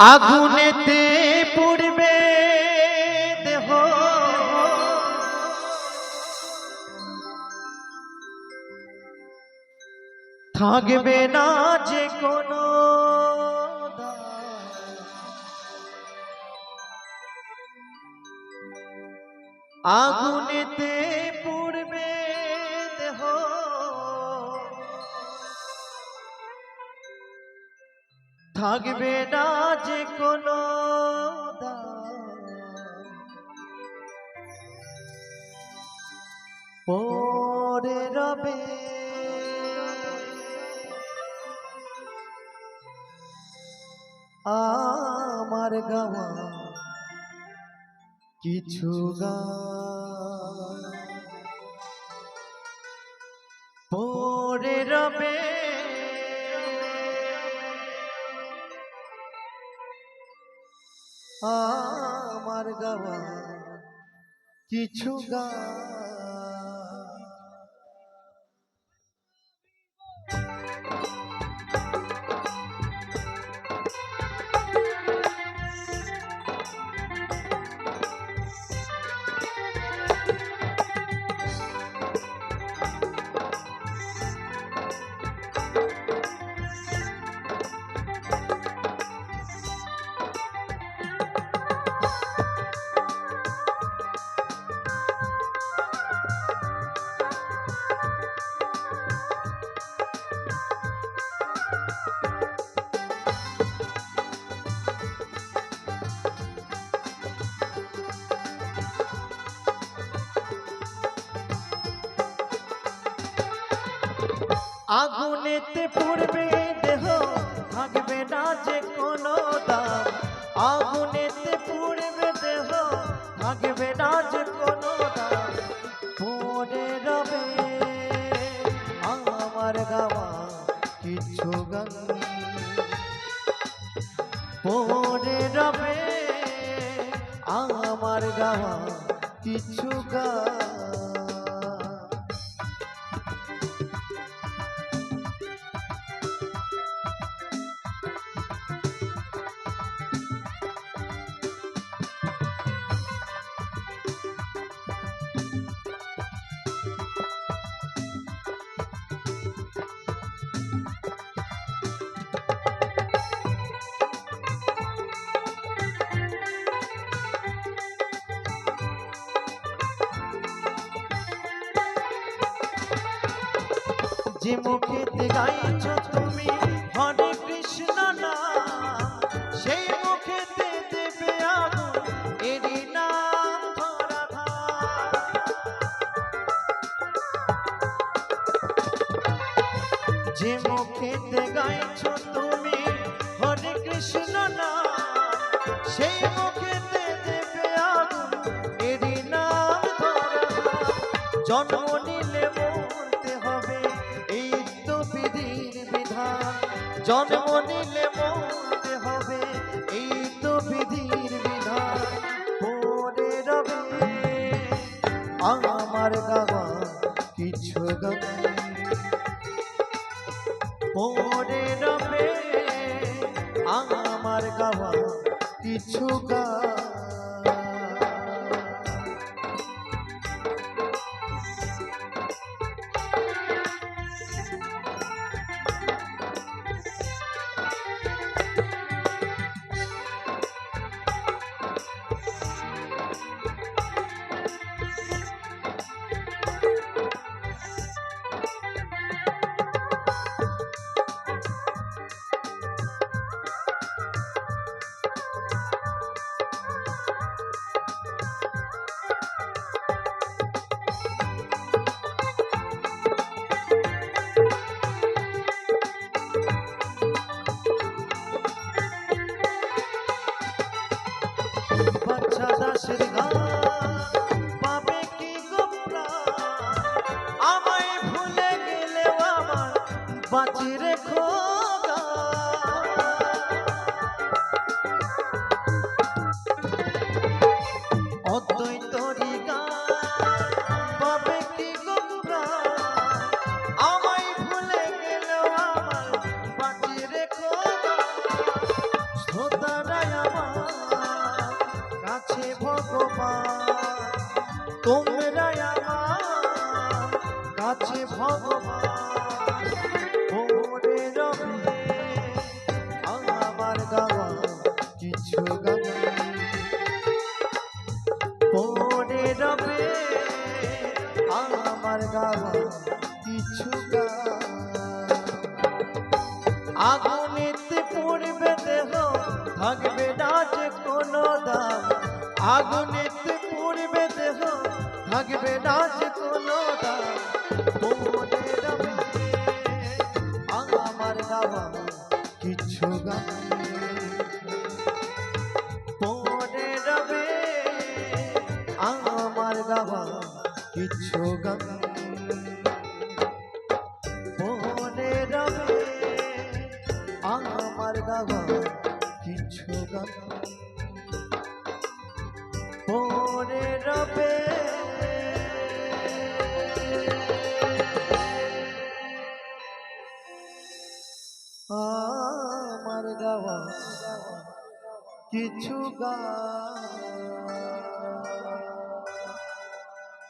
আগুনেতে পুড়বে দেহ, থাকবে না যে কোনো আগুনেতে পুড়বে দেহ, থাকবে না যে কোনো পড়ে রবে আমার গাওয়া কিছু গান, পড়ে রবে আমার গাওয়া কিছু গান। আগুনেতে পুড়বে দেহ, থাকবে না যে কোনো দাম। আগুনেতে পুড়বে দেহ, থাকবে না যে কোনো দাম। পড়ে রবে আমার গাওয়া কিছু গান, পড়ে রবে আমার গাওয়া কিছু গান। যে মুখেতে গাইছ তুমি হরে কৃষ্ণ নাম, সেই মুখেতে দেবে আগুন এরি নাম ধরা। যে মুখেতে গাইছ তুমি হরে কৃষ্ণ নাম, সেই মুখেতে দেবে আগুন এরি নাম ধরা। জন্ম নিলে মরতে হবে, এই তো বিধির বিধান। জন্ম নিলে মরতে হবে, এই তো বিধির বিধান। পড়ে রবে আমার গাওয়া কিছু গান, পড়ে রবে আমার গাওয়া কিছু গান। আগুনেতে পড়বে দেহ থাকবে না যে কোনো দাম আগুনেতে পড়বে দেহ থাকবে না যে কোনো দাম পড়ে রবে আমার গাওয়া কিছু গান পড়ে রবে আমার গাওয়া কিছু গান পড়ে রবে আমার গাওয়া কিছু গান পড়ে রবে আমার গাওয়া কিছু গান